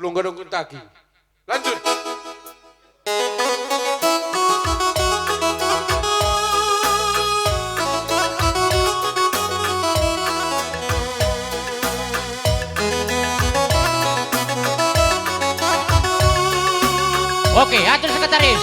belum gadong Kentucky. Lanjut. Oke, atur sekretaris.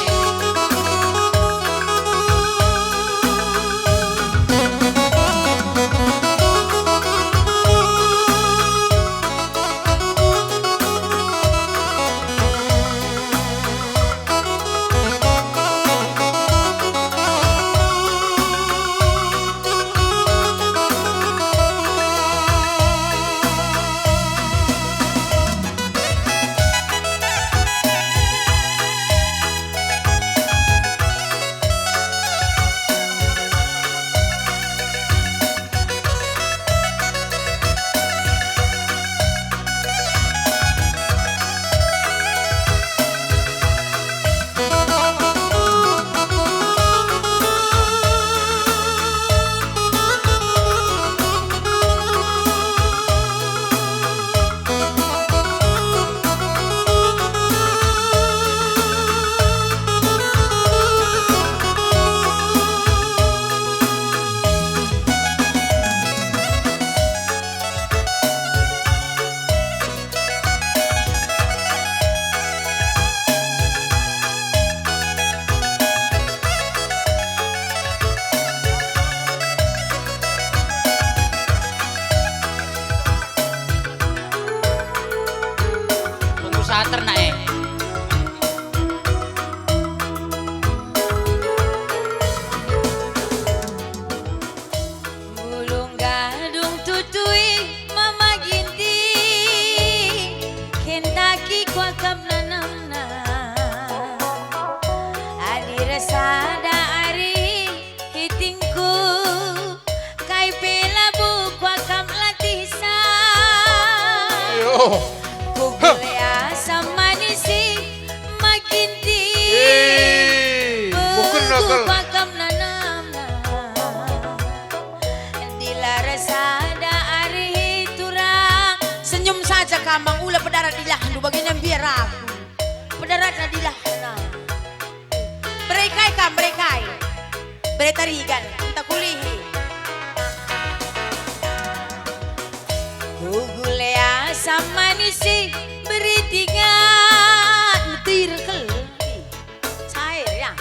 Pengusaha ternak Bulung gadung tutui mama ginti Kentucky kuakam nanamna Adi resada ari hitingku Kai pelabu kuakam latisa Ayo. Kugule asam manisi maginti Bukan nakal. kuakam nanamna Dilarasada ari turang senyum saja kamang ula pedarat di lahan du bagian yang biar aku pedarat di lahan berekai kam berekai beretarigan entah kulihi Gugule asam manisi beri tiga metir keldi cair ya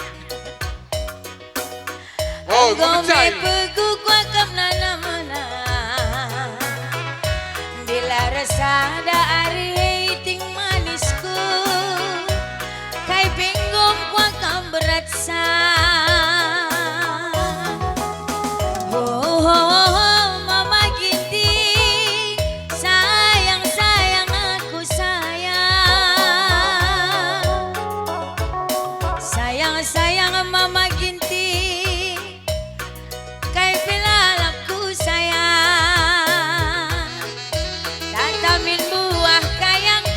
Oh, Gome percaya. pegu kuakam nanamana Dilarasada ari heiting manisku Kai penggom kuakam berat sa Mama ginti Sayang sayang aku sayang Sayang sayang mama ginti Kai pelalapku sayang Tatamin buah kayang-kayang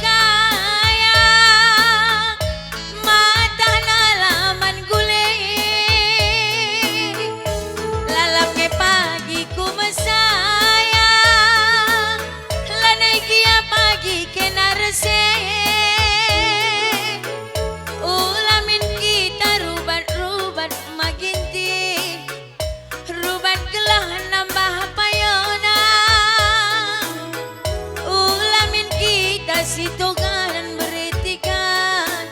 Mata nalaman gulay Lalapnya pagi ku mesayang Lanay kia pagi kenarse Ulamin kita rubat-rubat maginti Rubat gelah nambah payona Ulamin kita sitoganan beretikan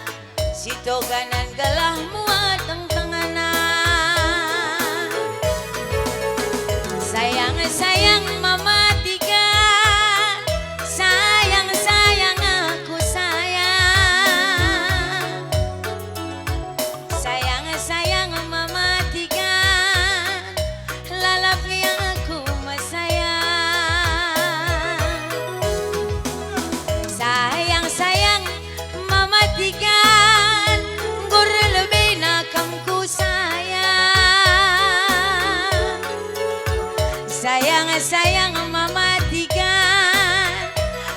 Sitoganan gelah muat tenganan Sayang-sayang mama tiga Sayang-sayang aku sayang Sayang-sayang mama tiga Lalap yang aku masayang Sayang-sayang mama tiga Gur lebih nakamku sayang Sayang-sayang mama tiga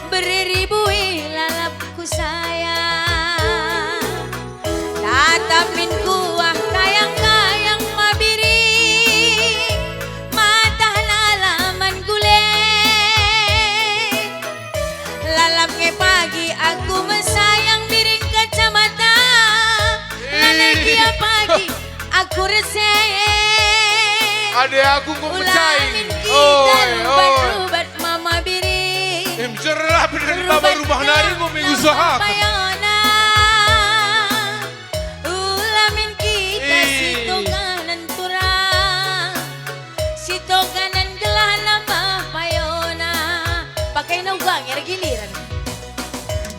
Beribu lalapku sayang Tatapin kuah kayang-kayang mabiri Mata nalaman gulay Lalapnya pagi aku Adek aku kok percaya. Ulamin kita rubat-rubat mama biri. Cerlah bener mama rumah nari mau mengusaha. Payona. Ulamin kita sitoganan turang. Sitoganan gelah nama payona. Pakai naugang ya giliran.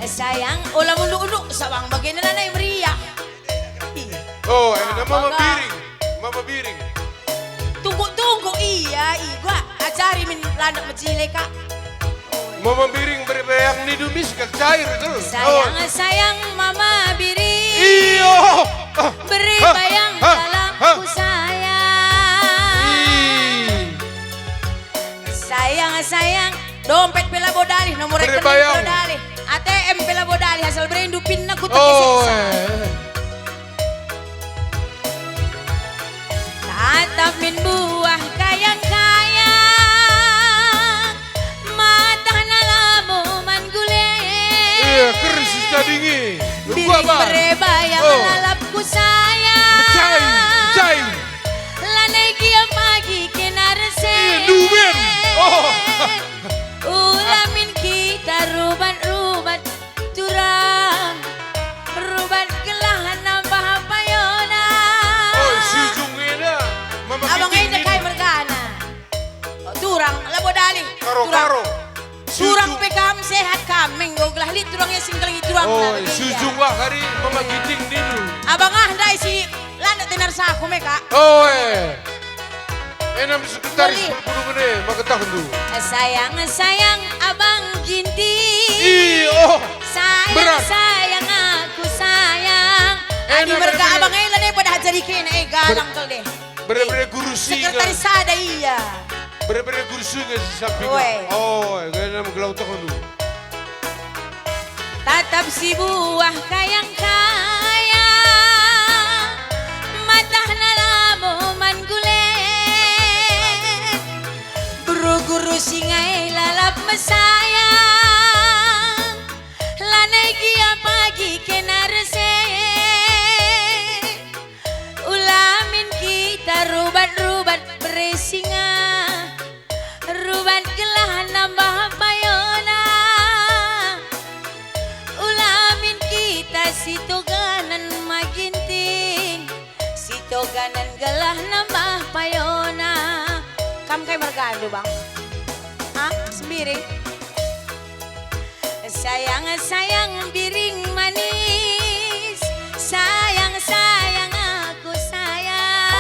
Sayang, ulam ulu-ulu sawang bagian na na meriah. Oh, mama biring. Mama biring. Tunggu-tunggu iya, igwa. Acari min lanak macile ka. Mama biring berbayang ni dumis ke cair itu. Sayang, sayang mama biri. Iyo. Beri bayang dalamku sayang. Sayang, sayang. Dompet pela bodali, nomor Beri rekening bayang. bodali. ATM pela bodali, hasil berindupin na kutuk Oh. Tatap min buah kayang-kayang. Mata na lamuman guling. Iya, keris tadingi. Biring berebayang lalapku sayang. Cai. Lanai kia pagi kinarse. Duben. Oh. Ulamin kita rubat-rubat turang. Rubat gelahan nambah payona. Oh, sujungnya mama Abang biting ini ni. kay mergana. Turang labodali. Karo-karo. Turang pekam sehat kaming goglah li turangnya singgal turang. Oh, sujung wah kari mama giting dinu. Abang dai si lana tenar sa ako meka. Oh, enam sekretaris Boli. berpuluh gede, maketah dulu. Sayang sayang abang Gindi. Iyo. Sayang Berat. sayang aku sayang. Adi merga bener-bener. abang ay lanay pada jadi kena galang kal deh. Bener-bener guru singa. Sekretaris sada iya. Bener-bener guru singa si samping. Weh. Oh, kaya nama gelau tak dulu. Tatap si buah kayang-kayang. Matah na lamuman gulen. Guru-guru singay lalap masayang. Lanay kia pagi kenarsen. Ulamin kita rubat-rubat beresinga. Rubat gelahan nambah payona. Ulamin kita sitoganan maginting. Sitoganan gelah nambah payona. Kam kay margando bang? Ha? Sembiring? Sayang sayang biring manis. Sayang sayang aku sayang.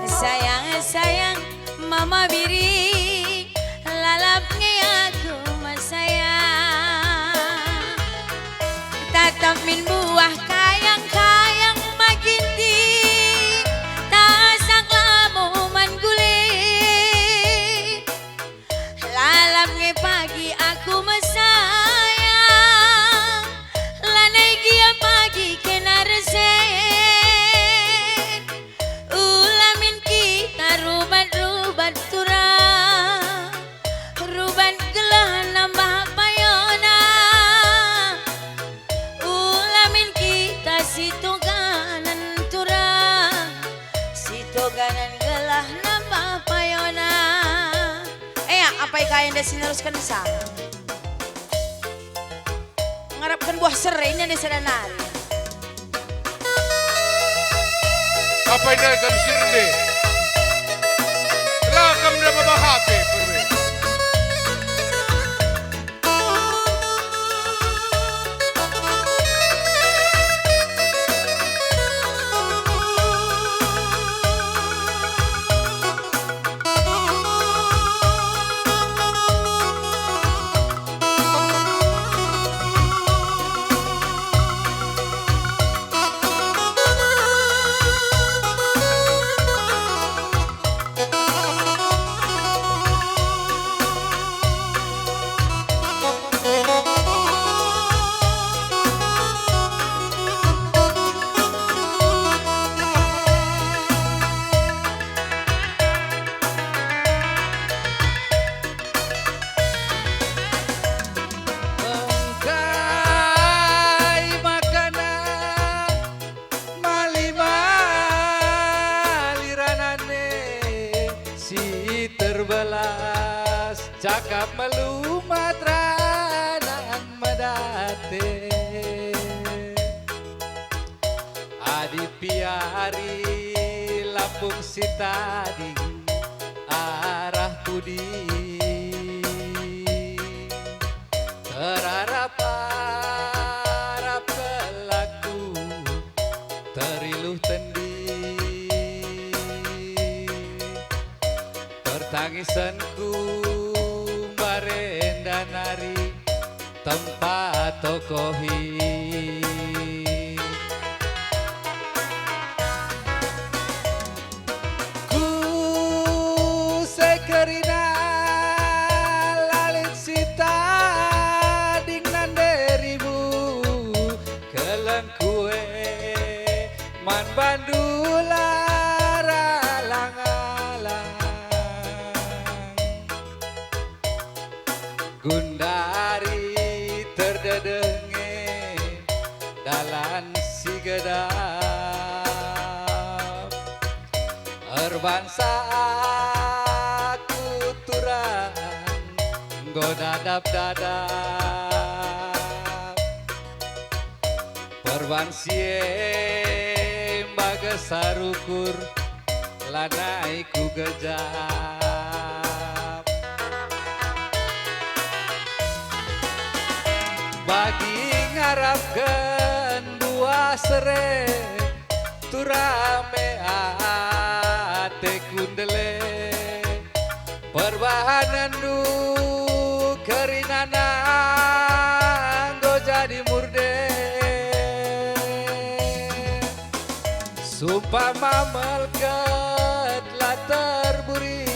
Sayang sayang mama biring. Lalapnya aku masayang. Tatap min buah kayang-kayang maginti. Tasak lamuman guling. Lalapnya pagi aku masayang. Lanay kia pagi kenarsen. Ulamin kita rubat-rubat turang. Rubat gelah nambah payona. Ulamin kita sitoganan turang. Sitoganan gelah nambah payona. Apa yang kaya sineruskan sa? Mengharapkan buah serai ini ada sedanari. Apa ini akan sirde? Rakam na babahape. belas cakap melumatranang medate adi piari Lampung Sitading arah Pudi terharap pelaku teriluh tendi pertangisanku barenda nari tempat tokohi ku sekerina lalit sita dingnan derimu keleng kue man bandula Gundari terdedenge dalan si gedap erbangsa aku turang godadap-dadap perbansie baga sarukur lanai ku gejap bagi ngarapkeun dua sere turame ate kundele perbahanan du kerinana go jadi murde sumpama melket la terburi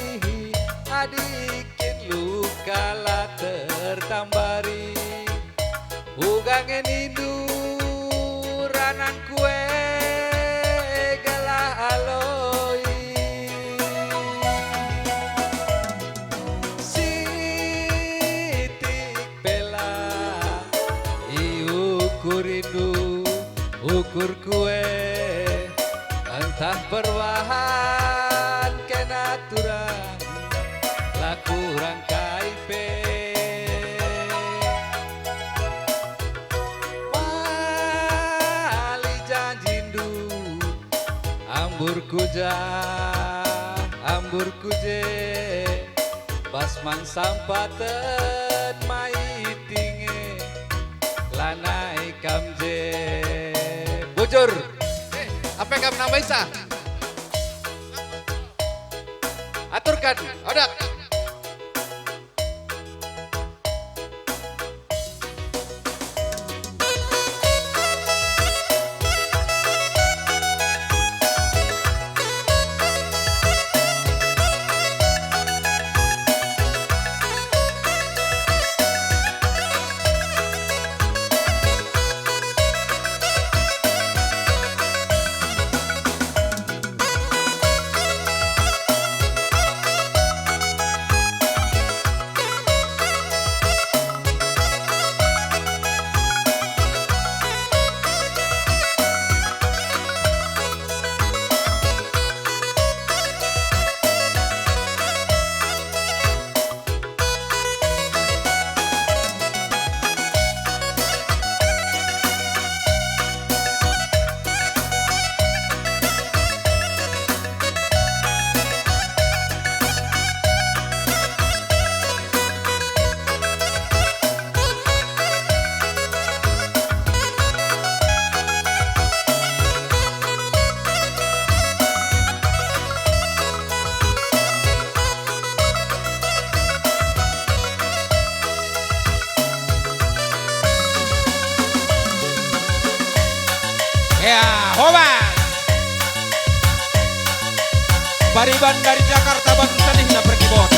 adikin luka la tertambari ugangen induranan kue galah aloi sitik bela iukur rindu ukur kue entah perwahan kena turang laku rangkai pe ambur kuje basman sampaten maitinge lanai kamje bujur Apa yang kamu nambah Isa? Aturkan, odak. Ya, Hoba. Bariban dari Jakarta Batu Sedihna berkibon.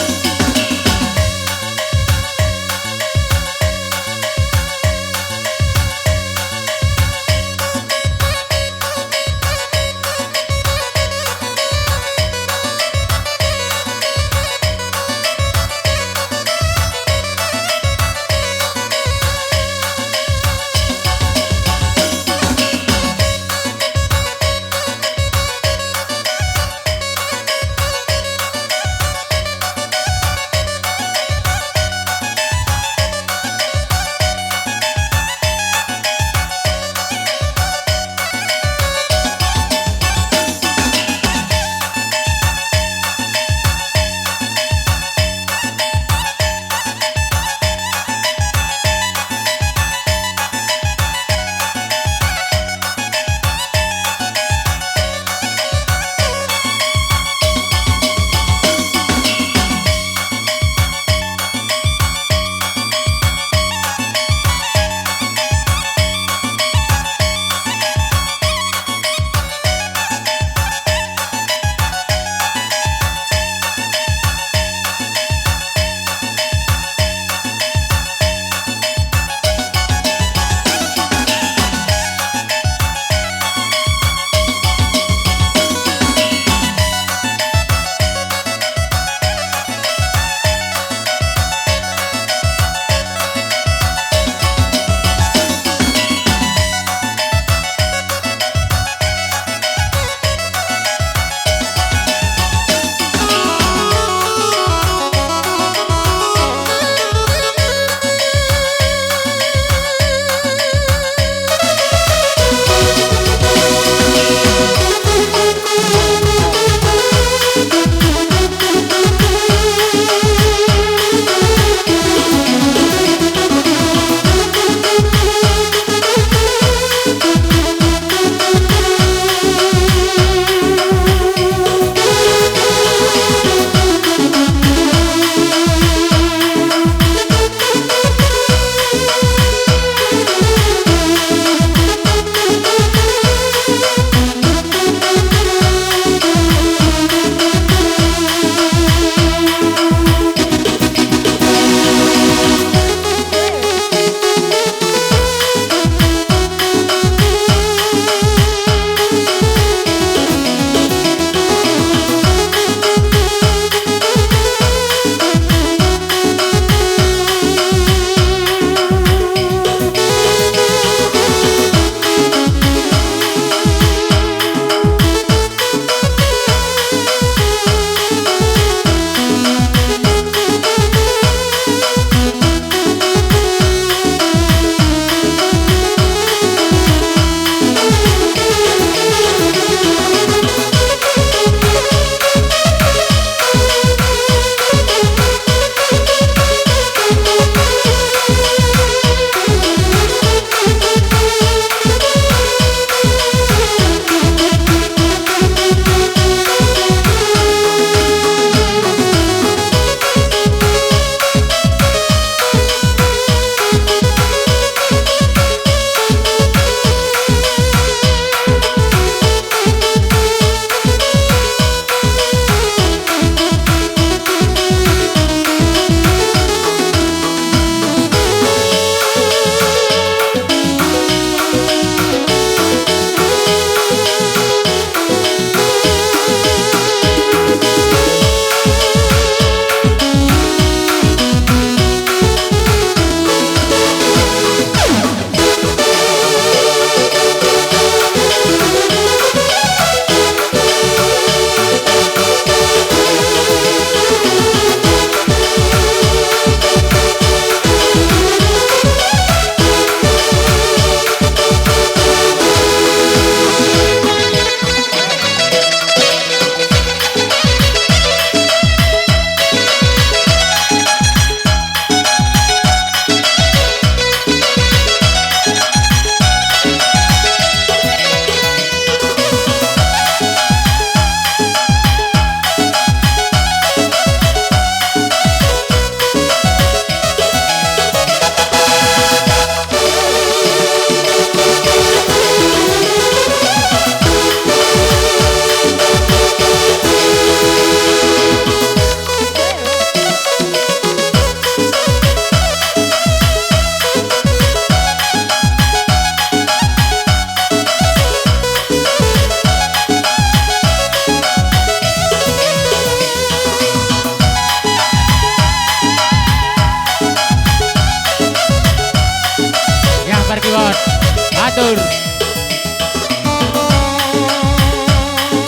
Atur.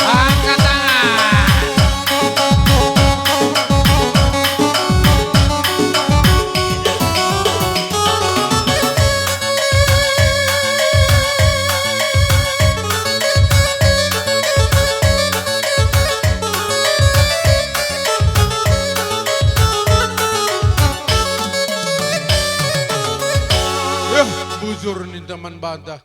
Angkat tangan. Ya, bujur nih teman bantah.